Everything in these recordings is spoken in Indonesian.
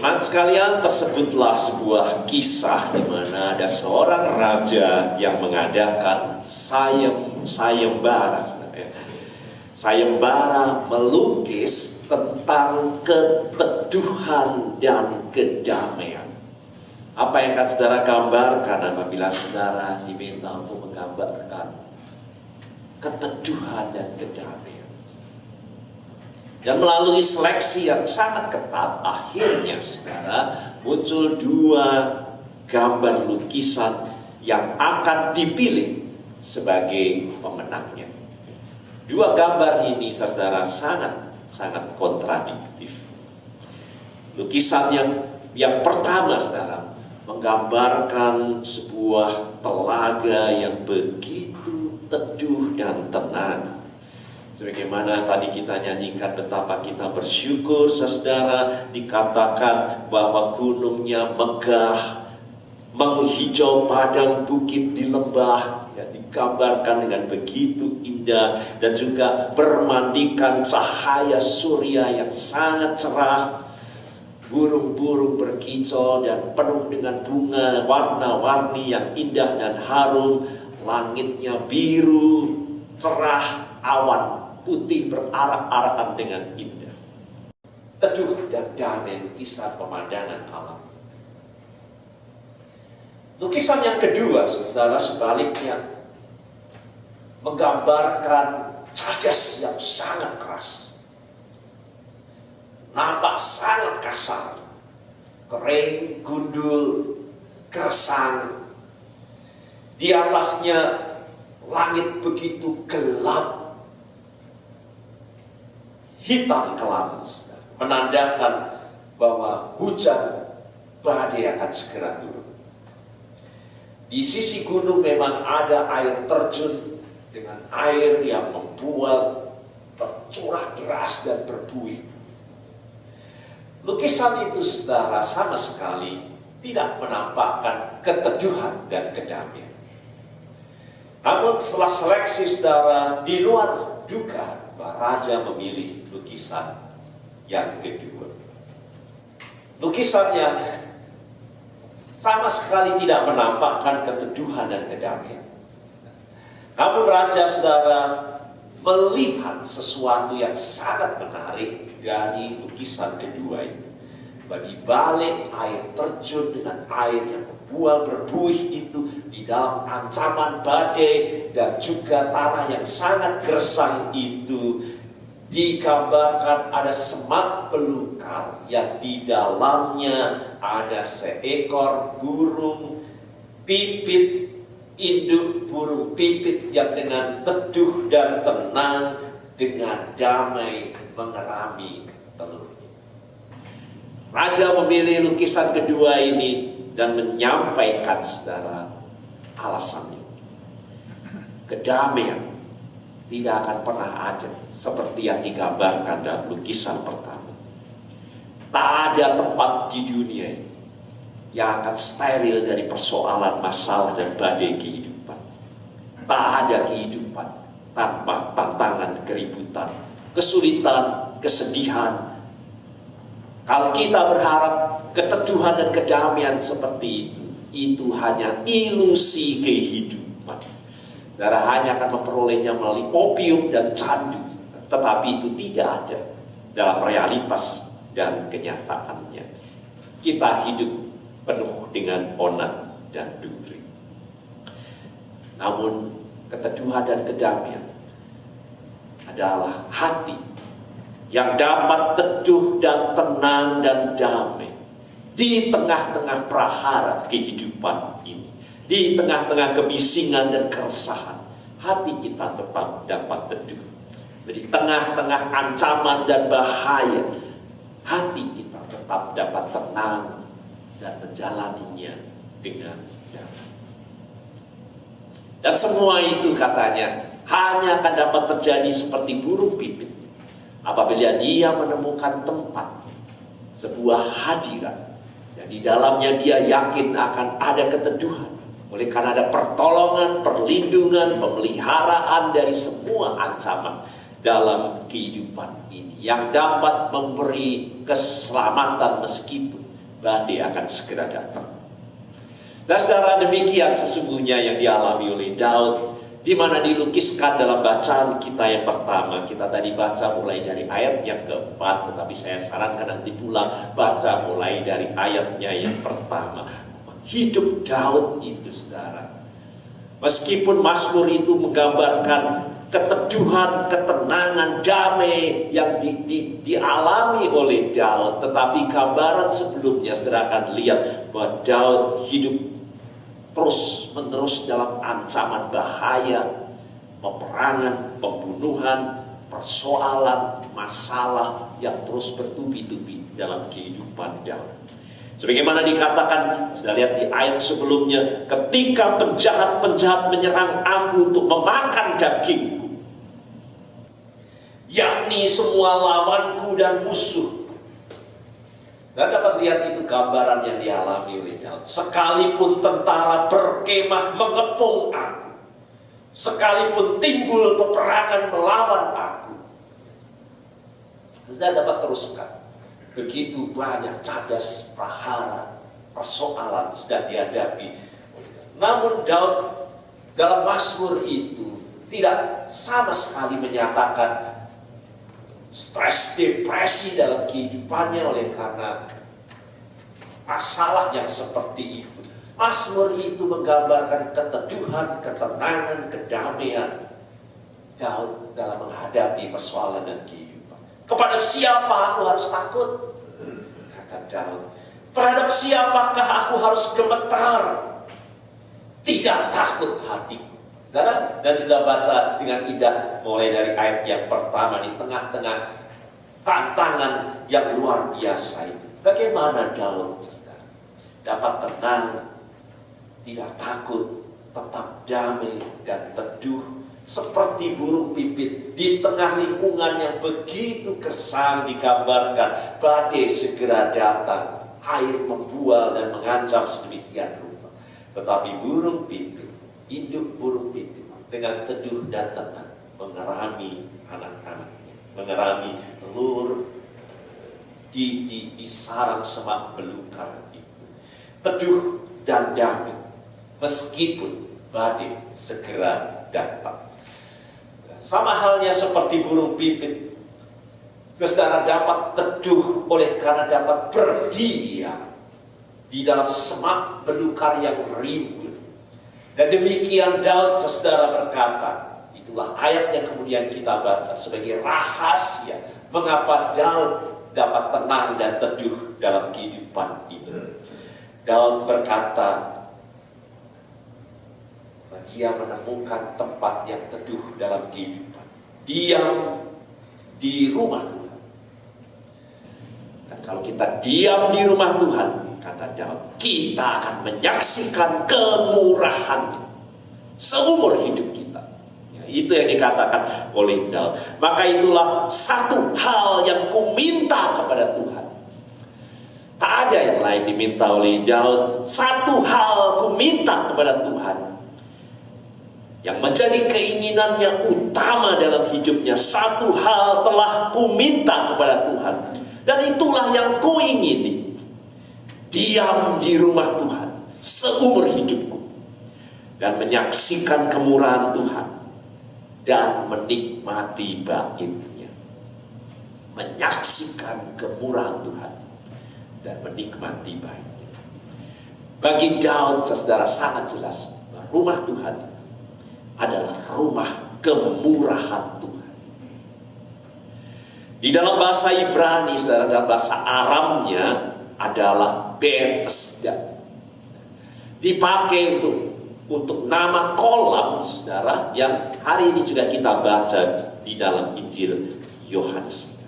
Teman sekalian, tersebutlah sebuah kisah di mana ada seorang raja yang mengadakan sayembara. Sayembara melukis tentang keteduhan dan kedamaian. Apa yang akan saudara gambarkan apabila saudara diminta untuk menggambarkan keteduhan dan kedamaian? Dan melalui seleksi yang sangat ketat, akhirnya saudara muncul dua gambar lukisan yang akan dipilih sebagai pemenangnya. Dua gambar ini saudara sangat kontradiktif. Lukisan yang pertama saudara menggambarkan sebuah telaga yang begitu teduh dan tenang. Sebagaimana tadi kita nyanyikan betapa kita bersyukur saudara, dikatakan bahwa gunungnya megah, menghijau padang bukit di lembah, ya, digambarkan dengan begitu indah, dan juga bermandikan cahaya surya yang sangat cerah. Burung-burung berkicau dan penuh dengan bunga warna-warni yang indah dan harum. Langitnya biru, cerah, awan putih berarak-arakan dengan indah. Teduh dan damai lukisan pemandangan alam. Lukisan yang kedua, saudara, sebaliknya menggambarkan cadas yang sangat keras. Nampak sangat kasar, kering, gundul, gersang. Di atasnya langit begitu gelap, hitam kelam, menandakan bahwa hujan badai akan segera turun. Di sisi gunung memang ada air terjun dengan air yang membuat tercurah deras dan berbuih. Lukisan itu saudara sama sekali tidak menampakkan keteduhan dan kedamaian. Namun setelah seleksi saudara, di luar dugaan, raja memilih lukisan yang kedua. Lukisan yang sama sekali tidak menampakkan keteduhan dan kedamaian. Namun raja saudara melihat sesuatu yang sangat menarik dari lukisan kedua itu. Di balik air terjun dengan air yang membual berbuih itu, di dalam ancaman badai dan juga tanah yang sangat gersang itu, digambarkan ada semak belukar yang di dalamnya ada seekor burung pipit, induk burung pipit yang dengan teduh dan tenang dengan damai mengerami telurnya. Raja memilih lukisan kedua ini dan menyampaikan saudara alasannya. Kedamaian tidak akan pernah ada seperti yang digambarkan dalam lukisan pertama. Tak ada tempat di dunia ini yang akan steril dari persoalan, masalah, dan badai kehidupan. Tak ada kehidupan tanpa tantangan, keributan, kesulitan, kesedihan. Kalau kita berharap keteduhan dan kedamaian seperti itu hanya ilusi kehidupan. Darah hanya akan memperolehnya melalui opium dan candu, tetapi itu tidak ada dalam realitas dan kenyataannya. Kita hidup penuh dengan onak dan duri. Namun keteduhan dan kedamaian adalah hati yang dapat teduh dan tenang dan damai di tengah-tengah prahara kehidupan ini, di tengah-tengah kebisingan dan keresahan. Hati kita tetap dapat teduh. Di tengah-tengah ancaman dan bahaya, hati kita tetap dapat tenang dan menjalaninya dengan damai. Dan semua itu katanya hanya akan dapat terjadi seperti burung pipit apabila dia menemukan tempat, sebuah hadirat, dan di dalamnya dia yakin akan ada keteduhan. Oleh karena ada pertolongan, perlindungan, pemeliharaan dari semua ancaman dalam kehidupan ini yang dapat memberi keselamatan meskipun badai akan segera datang. Dan saudara, demikian sesungguhnya yang dialami oleh Daud, di mana dilukiskan dalam bacaan kita yang pertama. Kita tadi baca mulai dari ayat yang keempat, tetapi saya sarankan nanti pulang baca mulai dari ayatnya yang pertama. Hidup Daud itu, saudara, meskipun Mazmur itu menggambarkan keteduhan, ketenangan, damai yang dialami oleh Daud, tetapi gambaran sebelumnya saudara akan lihat bahwa Daud hidup terus menerus dalam ancaman bahaya, peperangan, pembunuhan, persoalan, masalah yang terus bertubi-tubi dalam kehidupan Daud. Sebagaimana dikatakan, sudah lihat di ayat sebelumnya, ketika penjahat-penjahat menyerang aku untuk memakan dagingku, yakni semua lawanku dan musuh. Dan dapat lihat itu gambaran yang dialami oleh Daud. Sekalipun tentara berkemah mengepung aku, sekalipun timbul peperangan melawan aku, saya dapat teruskan. Begitu banyak cadas, prahara, persoalan sedang dihadapi. Namun Daud dalam Mazmur itu tidak sama sekali menyatakan stres, depresi dalam kehidupannya oleh karena masalah yang seperti itu. Mazmur itu menggambarkan keteduhan, ketenangan, kedamaian Daud dalam menghadapi persoalan dan kehidupan. Kepada siapa aku harus takut? Kata Daud. Terhadap siapakah aku harus gemetar? Tidak takut hatiku. Saudara, dan sudah baca dengan indah mulai dari ayat yang pertama di tengah-tengah tantangan yang luar biasa itu. Bagaimana Daud, saudara, dapat tenang, tidak takut, tetap damai dan teduh seperti burung pipit di tengah lingkungan yang begitu gersang. Digambarkan badai segera datang, air membual dan mengancam sedemikian rupa. Tetapi burung pipit, induk burung pipit dengan teduh dan tenang mengerami anak-anaknya, mengerami telur di sarang semak belukar itu. Teduh dan damai meskipun badai segera datang. Sama halnya seperti burung pipit, saudara dapat teduh oleh karena dapat berdiam di dalam semak belukar yang rimbun. Dan demikian Daud, saudara, berkata, itulah ayat yang kemudian kita baca sebagai rahasia mengapa Daud dapat tenang dan teduh dalam kehidupan ini. Daud berkata, dia menemukan tempat yang teduh dalam kehidupan. Diam di rumah Tuhan. Dan kalau kita diam di rumah Tuhan, kata Daud, kita akan menyaksikan kemurahannya seumur hidup kita. Ya, itu yang dikatakan oleh Daud. Maka itulah satu hal yang kuminta kepada Tuhan. Tak ada yang lain diminta oleh Daud. Satu hal kuminta kepada Tuhan, yang menjadi keinginannya utama dalam hidupnya. Satu hal telah kuminta kepada Tuhan, dan itulah yang kuingini. Diam di rumah Tuhan seumur hidupku, dan menyaksikan kemurahan Tuhan, dan menikmati baitnya. Menyaksikan kemurahan Tuhan dan menikmati baitnya. Bagi Daud, saudara, sangat jelas bahwa rumah Tuhan adalah rumah kemurahan Tuhan. Di dalam bahasa Ibrani, saudara, dalam bahasa Aramnya adalah Bethesda. Dipakai untuk nama kolam, saudara, yang hari ini juga kita baca di dalam Injil Yohanes.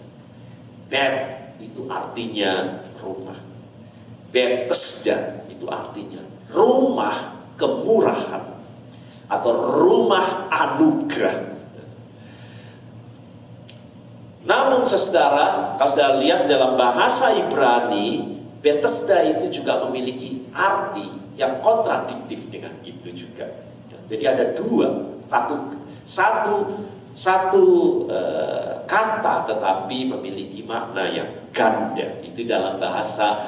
Bet itu artinya rumah. Bethesda itu artinya rumah kemurahan atau rumah anugerah. Namun saudara, kalau saudara lihat dalam bahasa Ibrani, Bethesda itu juga memiliki arti yang kontradiktif dengan itu juga. Jadi ada dua, satu kata tetapi memiliki makna yang ganda. Itu dalam bahasa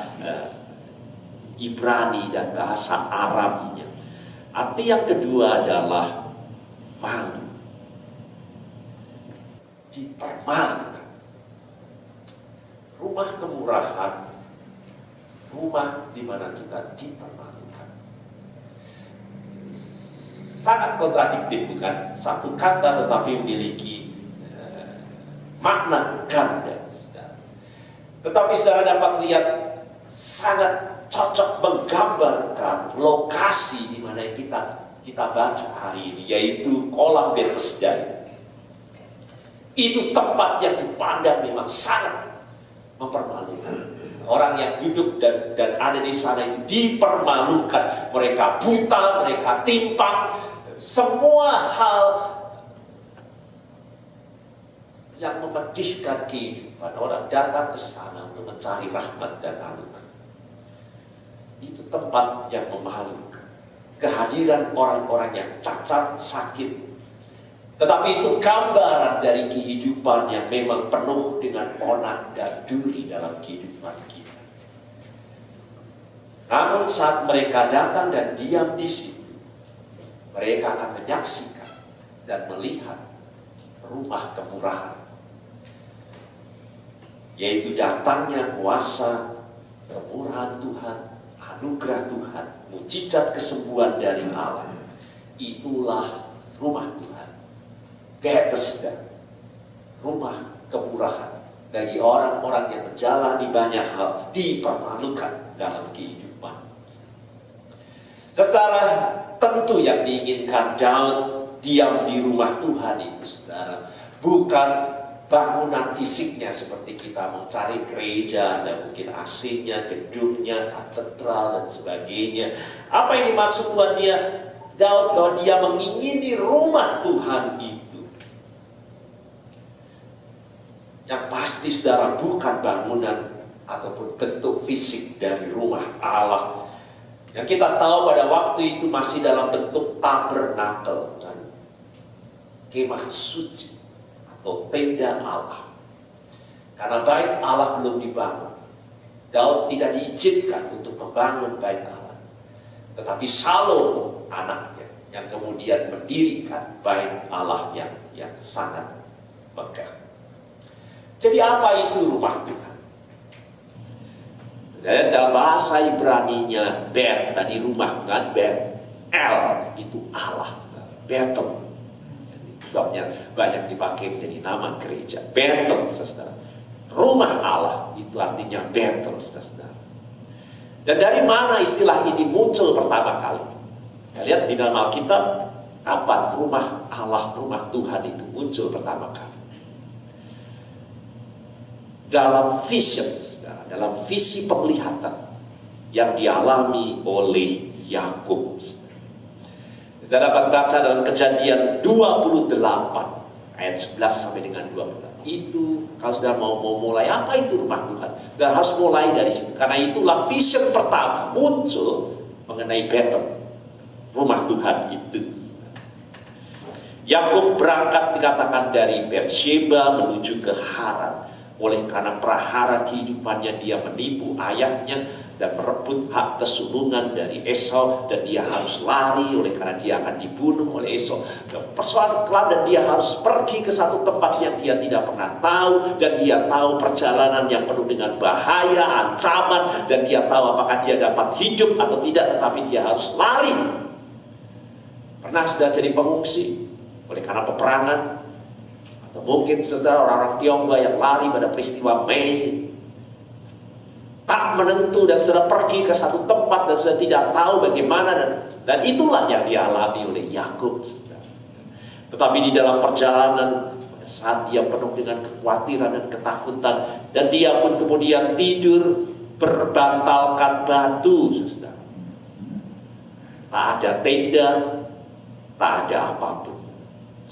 Ibrani dan bahasa Arabnya. Arti yang kedua adalah malu. Dipermalukan. Rumah kemurahan, rumah di mana kita dipermalukan. Sangat kontradiktif, bukan? Satu kata tetapi memiliki makna ganda. Tetapi saudara dapat lihat sangat cocok menggambarkan lokasi di mana kita baca hari ini, yaitu kolam Bethesda itu. Itu tempat yang dipandang memang sangat mempermalukan. Orang yang duduk dan ada di sana itu dipermalukan. Mereka buta, mereka timpang, semua hal yang memedihkan kehidupan. Orang datang ke sana untuk mencari rahmat dan anugerah. Itu tempat yang memalukan. Kehadiran orang-orang yang cacat, sakit. Tetapi itu gambaran dari kehidupan yang memang penuh dengan onak dan duri dalam kehidupan kita. Namun saat mereka datang dan diam di situ, mereka akan menyaksikan dan melihat rumah kemurahan. Yaitu datangnya kuasa, kemurahan Tuhan, anugerah Tuhan, mujizat kesembuhan dari Allah. Itulah rumah Tuhan. Bethesda, rumah kemurahan bagi orang-orang yang menjalani banyak hal, dipermalukan dalam kehidupan. Saudara, tentu yang diinginkan Daud diam di rumah Tuhan itu, saudara, bukan bangunan fisiknya seperti kita mau cari gereja, dan mungkin AC-nya, gedungnya, katedral dan sebagainya. Apa yang dimaksud Tuhan Daud bahwa dia mengingini rumah Tuhan itu? Yang pasti saudara, bukan bangunan ataupun bentuk fisik dari rumah Allah. Yang kita tahu pada waktu itu masih dalam bentuk tabernakel, kan? Kemah suci atau tenda Allah. Karena bait Allah belum dibangun, Daud tidak diizinkan untuk membangun bait Allah. Tetapi Salomo anaknya yang kemudian mendirikan bait Allah yang sangat megah. Jadi apa itu rumah Tuhan? Dalam bahasa Ibraninya Bet, tadi rumah kan, Bet, El itu Allah, Bethel. Sebabnya banyak dipakai menjadi nama gereja. Bethel, saudara. Rumah Allah itu artinya Bethel, saudara. Dan dari mana istilah ini muncul pertama kali? Kita lihat di dalam Alkitab, kapan rumah Allah, rumah Tuhan itu muncul pertama kali? Dalam vision, saudara, dalam visi penglihatan yang dialami oleh Yakub. Kita dapat baca dalam Kejadian 28 ayat 11 sampai dengan 28. Itu kalau sudah mau mulai apa itu rumah Tuhan, dan harus mulai dari situ. Karena itulah vision pertama muncul mengenai Bethel, rumah Tuhan itu. Yakub berangkat dikatakan dari Beersheba menuju ke Haran. Oleh karena prahara kehidupannya dia menipu ayahnya dan merebut hak kesulungan dari Esau, dan dia harus lari oleh karena dia akan dibunuh oleh Esau. Persoalan kelam, dan dia harus pergi ke satu tempat yang dia tidak pernah tahu, dan dia tahu perjalanan yang penuh dengan bahaya, ancaman, dan dia tahu apakah dia dapat hidup atau tidak, tetapi dia harus lari. Pernah sudah jadi pengungsi oleh karena peperangan? Mungkin saudara orang-orang Tionghoa yang lari pada peristiwa Mei, tak menentu dan sudah pergi ke satu tempat dan sudah tidak tahu bagaimana, dan itulah yang dialami oleh Yakub, saudara. Tetapi di dalam perjalanan, pada saat dia penuh dengan kekhawatiran dan ketakutan, dan dia pun kemudian tidur berbantalkan batu, saudara. Tak ada tenda, tak ada apapun.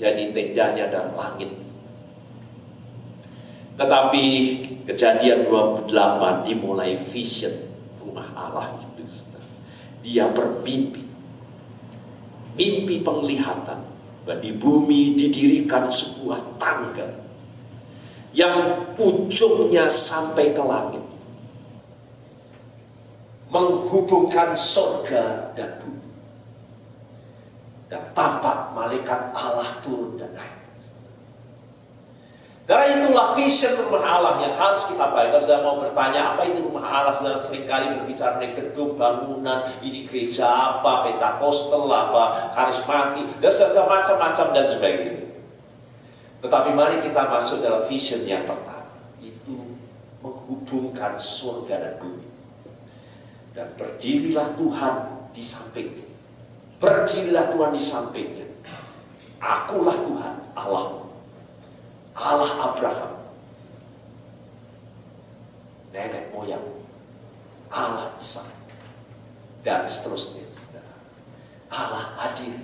Jadi tendanya adalah langit. Tetapi Kejadian 28 dimulai vision rumah Allah itu. Dia bermimpi. Mimpi penglihatan bahwa di bumi didirikan sebuah tangga yang ujungnya sampai ke langit. menghubungkan surga dan bumi. Dan tampak malaikat Allah turun dan naik. Karena itulah vision rumah Allah yang harus kita baca. Sudah mau bertanya apa itu rumah Allah? Sudah seringkali berbicara mengenai gedung, bangunan, ini gereja apa, Pentakosta apa, karismatik, dan sudah macam-macam dan sebagainya. Tetapi mari kita masuk dalam vision yang pertama. Itu menghubungkan surga dan bumi. Dan berdirilah Tuhan di sampingnya. Berdirilah Tuhan di sampingnya. Akulah Tuhan, Allahmu. Allah Abraham, nenek moyang, Allah Ishak, dan seterusnya. Allah hadir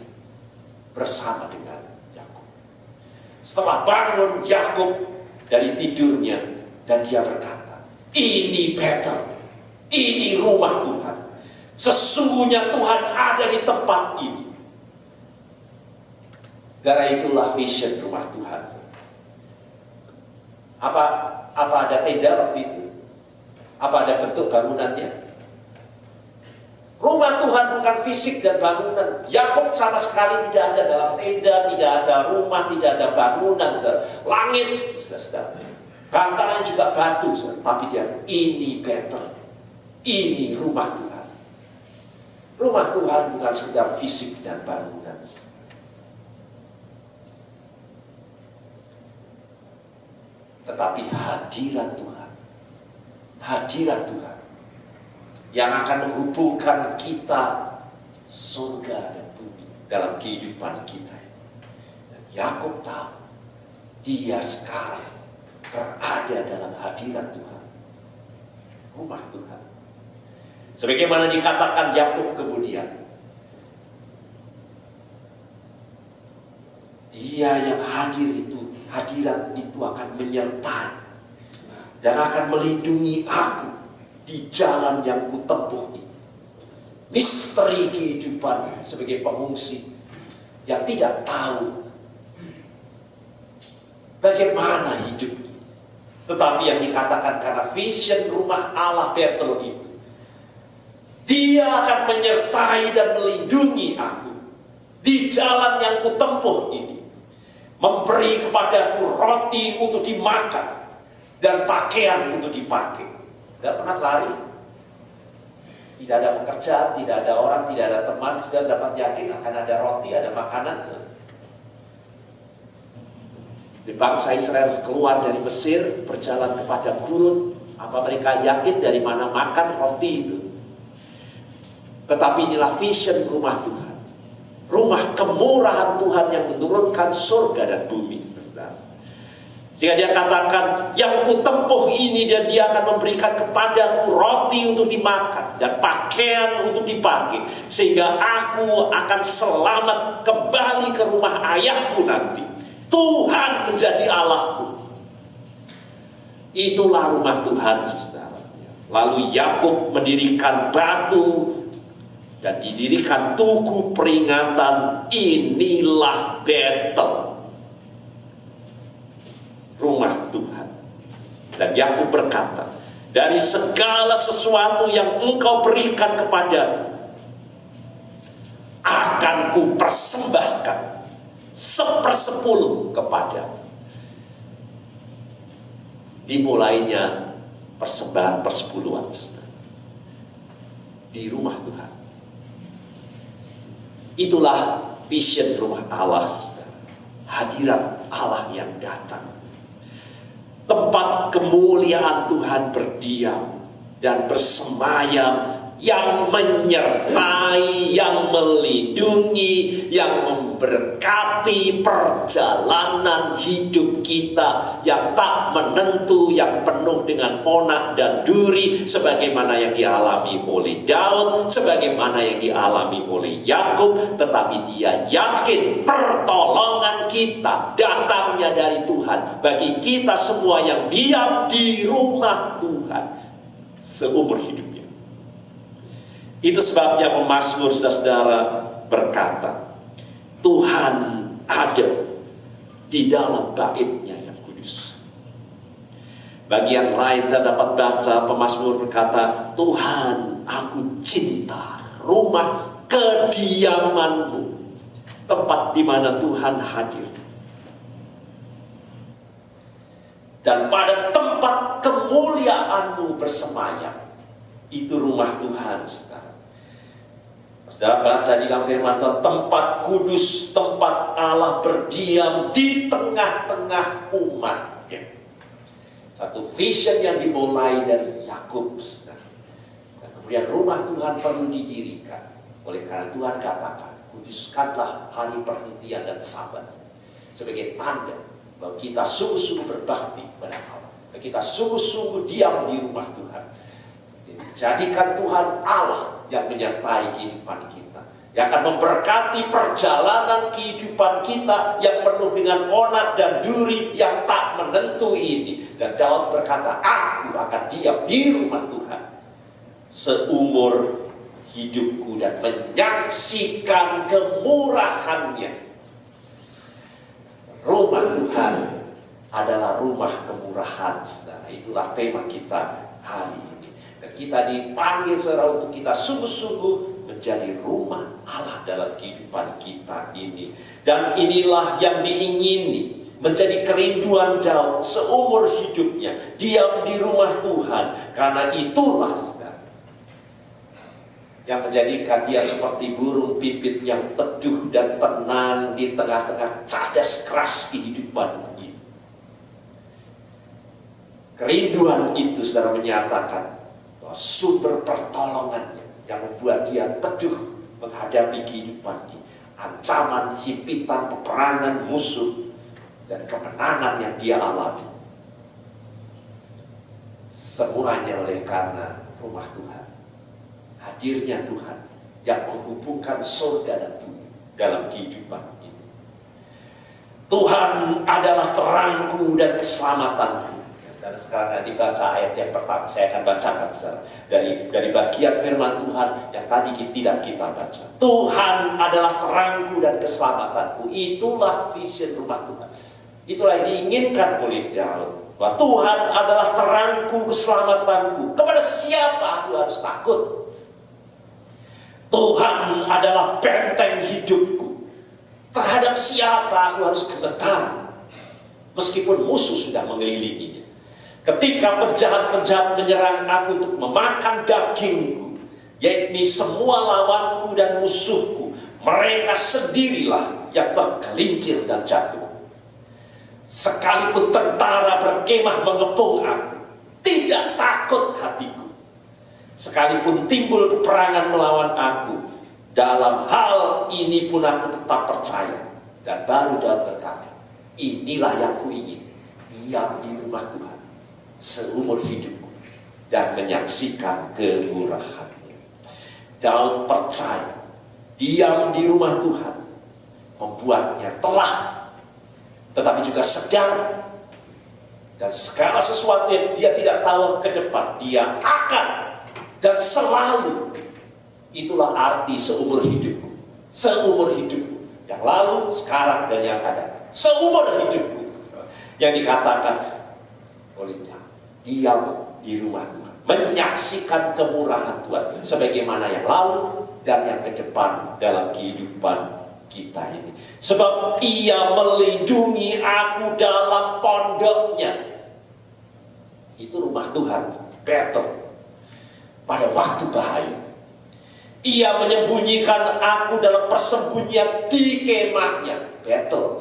bersama dengan Yakub. Setelah bangun Yakub dari tidurnya, dan dia berkata, ini Betel, ini rumah Tuhan. Sesungguhnya Tuhan ada di tempat ini. Karena itulah vision rumah Tuhan. Apa ada tenda waktu itu? Apa ada bentuk bangunannya? Rumah Tuhan bukan fisik dan bangunan. Yakub sama sekali tidak ada dalam tenda, tidak ada rumah, tidak ada bangunan. Langit, bantalan juga batu. Tapi dia, ini Betel, ini rumah Tuhan. Rumah Tuhan bukan sekedar fisik dan bangunan. Tetapi hadirat Tuhan, hadirat Tuhan yang akan menghubungkan kita surga dan bumi dalam kehidupan kita. Dan Yakub tahu dia sekarang berada dalam hadirat Tuhan, rumah Tuhan. Sebagaimana dikatakan Yakub kemudian, dia yang hadir itu, hadirat itu akan menyertai dan akan melindungi aku di jalan yang kutempuh ini. Misteri kehidupan sebagai pengungsi yang tidak tahu bagaimana hidup ini. Tetapi yang dikatakan karena vision rumah Allah Betel itu, dia akan menyertai dan melindungi aku di jalan yang kutempuh ini. Memberi kepadaku roti untuk dimakan dan pakaian untuk dipakai. Tidak pernah lari. Tidak ada pekerjaan, tidak ada orang, tidak ada teman. Sudah dapat yakin akan ada roti, ada makanan. Di bangsa Israel keluar dari Mesir, berjalan kepada gurun. Apa mereka yakin dari mana makan roti itu? Tetapi inilah vision rumah Tuhan. Rumah kemurahan Tuhan yang menurunkan surga dan bumi. Sehingga dia katakan, yang kutempuh ini dan dia akan memberikan kepadaku roti untuk dimakan dan pakaian untuk dipakai. Sehingga aku akan selamat kembali ke rumah ayahku nanti. Tuhan menjadi Allahku. Itulah rumah Tuhan, saudara. Lalu Yakub mendirikan batu dan didirikan tugu peringatan, inilah Betel, rumah Tuhan. Dan Yakub berkata, dari segala sesuatu yang engkau berikan kepadaku, akan ku persembahkan 1/10 kepadamu. Dimulainya persembahan persepuluhan di rumah Tuhan. Itulah vision rumah Allah, hadirat Allah yang datang. Tempat kemuliaan Tuhan berdiam dan bersemayam, yang menyertai, yang melindungi, yang memberkati perjalanan hidup kita yang tak menentu, yang penuh dengan onak dan duri, sebagaimana yang dialami oleh Daud, sebagaimana yang dialami oleh Yakub. Tetapi dia yakin pertolongan kita datangnya dari Tuhan bagi kita semua yang diam di rumah Tuhan seumur hidupnya. Itu sebabnya pemazmur saudara berkata, Tuhan ada di dalam bait-Nya yang kudus. Bagian lain saya dapat baca pemazmur berkata, Tuhan, aku cinta rumah kediaman-Mu, tempat di mana Tuhan hadir. Dan pada tempat kemuliaan-Mu bersemayam, itu rumah Tuhan, saudara. Saudara baca di dalam firman Tuhan, tempat kudus, tempat Allah berdiam di tengah-tengah umatnya. Satu vision yang dimulai dari Yakub. Dan kemudian rumah Tuhan perlu didirikan. Oleh karena Tuhan katakan, kuduskanlah hari perhentian dan sabat. Sebagai tanda bahwa kita sungguh-sungguh berbakti pada Allah. Kita sungguh-sungguh diam di rumah Tuhan. Jadikan Tuhan Allah yang menyertai kehidupan kita, yang akan memberkati perjalanan kehidupan kita yang penuh dengan onak dan duri yang tak menentu ini. Dan Daud berkata, aku akan diam di rumah Tuhan seumur hidupku dan menyaksikan kemurahannya. Rumah Tuhan adalah rumah kemurahan, saudara. Itulah tema kita hari ini. Dan kita dipanggil, saudara, untuk kita sungguh-sungguh menjadi rumah Allah dalam kehidupan kita ini. Dan inilah yang diingini, menjadi kerinduan Daud seumur hidupnya, diam di rumah Tuhan. Karena itulah, saudara, yang menjadikan dia seperti burung pipit yang teduh dan tenang di tengah-tengah cadas keras kehidupan ini. Kerinduan itu, saudara, menyatakan bahwa sumber pertolongannya yang membuat dia teduh menghadapi kehidupan ini, ancaman, himpitan, peperangan musuh, dan kemenangan yang dia alami. Semuanya oleh karena rumah Tuhan, hadirnya Tuhan yang menghubungkan surga dan bumi dalam kehidupan ini. Tuhan adalah terangku dan keselamatanku. Dan sekarang nanti baca ayat yang pertama, saya akan bacakan, saudara, dari bagian firman Tuhan yang tadi tidak kita baca. Tuhan adalah terangku dan keselamatanku. Itulah vision rumah Tuhan. Itulah yang diinginkan oleh Daud. Bahwa Tuhan adalah terangku, keselamatanku. Kepada siapa aku harus takut? Tuhan adalah benteng hidupku. Terhadap siapa aku harus gemetar? Meskipun musuh sudah mengelilinginya. Ketika penjahat-penjahat menyerang aku untuk memakan dagingku, yaitu semua lawanku dan musuhku, mereka sendirilah yang tergelincir dan jatuh. Sekalipun tentara berkemah mengepung aku, tidak takut hatiku. Sekalipun timbul peperangan melawan aku, dalam hal ini pun aku tetap percaya. Dan baru Daud berkata, inilah yang kuingin, diam di rumah Tuhan seumur hidupku dan menyaksikan kemurahannya. Daud percaya diam di rumah Tuhan membuatnya telah, tetapi juga sedang, dan segala sesuatu yang dia tidak tahu ke depan dia akan dan selalu. Itulah arti seumur hidupku, seumur hidupku yang lalu, sekarang, dan yang akan datang. Seumur hidupku yang dikatakan oleh diam di rumah Tuhan, menyaksikan kemurahan Tuhan sebagaimana yang lalu dan yang ke depan dalam kehidupan kita ini. Sebab ia melindungi aku dalam pondoknya. Itu rumah Tuhan, Bethel, pada waktu bahaya. Ia menyembunyikan aku dalam persembunyian di kemahnya, Bethel,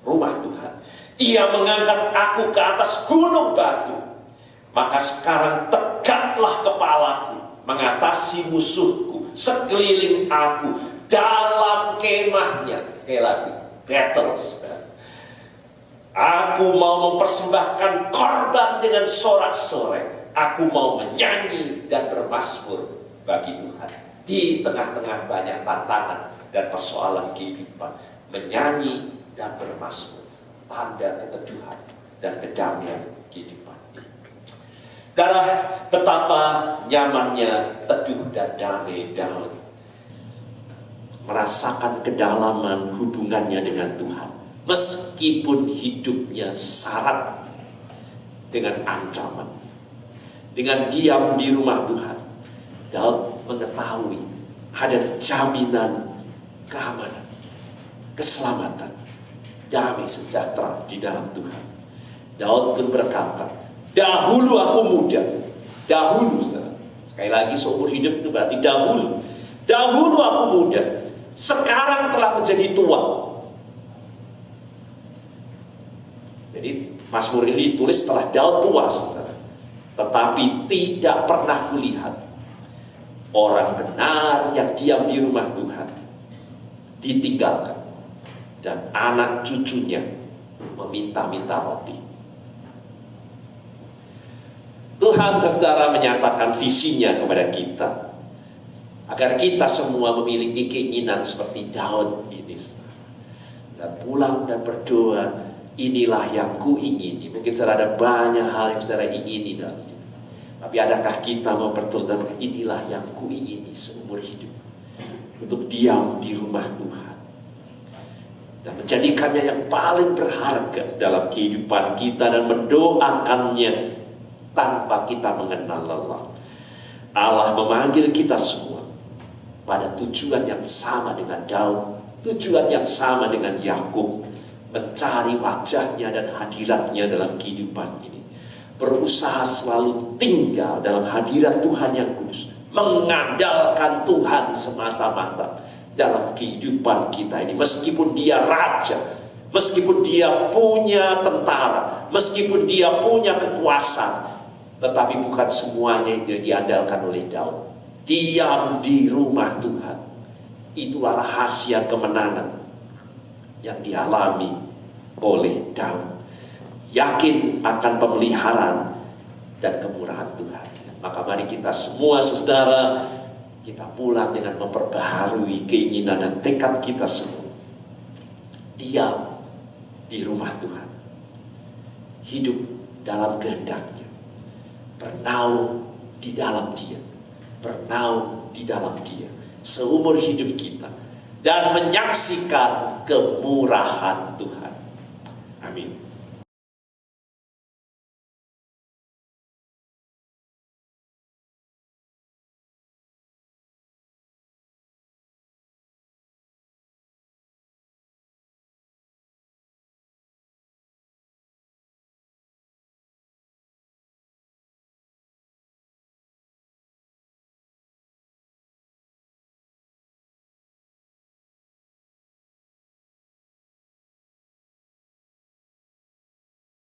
rumah Tuhan. Ia mengangkat aku ke atas gunung batu. Maka sekarang tegaklah kepalaku mengatasi musuhku sekeliling aku dalam kemahnya. Sekali lagi, Bethel. Aku mau mempersembahkan korban dengan sorak-sorai. Aku mau menyanyi dan bermazmur bagi Tuhan. Di tengah-tengah banyak tantangan dan persoalan kehidupan, menyanyi dan bermazmur, tanda keteduhan dan kedamaian kehidupan ini. Darah, betapa nyamannya teduh dan damai Daud merasakan kedalaman hubungannya dengan Tuhan, meskipun hidupnya syarat dengan ancaman. Dengan diam di rumah Tuhan, Daud mengetahui ada jaminan keamanan, keselamatan, damai sejahtera di dalam Tuhan. Daud pun berkata, dahulu aku muda. Dahulu, saudara. Sekali lagi, seumur hidup itu berarti dahulu. Dahulu aku muda, sekarang telah menjadi tua. Jadi Mazmur ini ditulis setelah Daud tua, saudara. Tetapi tidak pernah kulihat orang benar yang diam di rumah Tuhan ditinggalkan, dan anak cucunya meminta-minta roti. Tuhan, saudara, menyatakan visinya kepada kita agar kita semua memiliki keinginan seperti Daud ini, dan pulang dan berdoa, inilah yang ku ingini. Mungkin saudara ada banyak hal yang saudara ingini dalam hidup, tapi adakah kita mau bertobat, inilah yang ku ingini seumur hidup, untuk diam di rumah Tuhan dan menjadikannya yang paling berharga dalam kehidupan kita, dan mendoakannya tanpa kita mengenal lelah. Allah memanggil kita semua pada tujuan yang sama dengan Daud, tujuan yang sama dengan Yakub, mencari wajahnya dan hadiratnya dalam kehidupan ini. Berusaha selalu tinggal dalam hadirat Tuhan yang kudus, mengandalkan Tuhan semata-mata dalam kehidupan kita ini. Meskipun dia raja, meskipun dia punya tentara, meskipun dia punya kekuasaan, tetapi bukan semuanya itu yang diandalkan oleh Daud. Diam di rumah Tuhan, itulah rahasia kemenangan yang dialami oleh Daud. Yakin akan pemeliharaan dan kemurahan Tuhan. Maka mari kita semua, saudara, kita pulang dengan memperbaharui keinginan dan tekad kita semua. Diam di rumah Tuhan, hidup dalam kehendak-Nya, bernaung di dalam Dia, bernaung di dalam Dia seumur hidup kita, dan menyaksikan kemurahan Tuhan. Amin.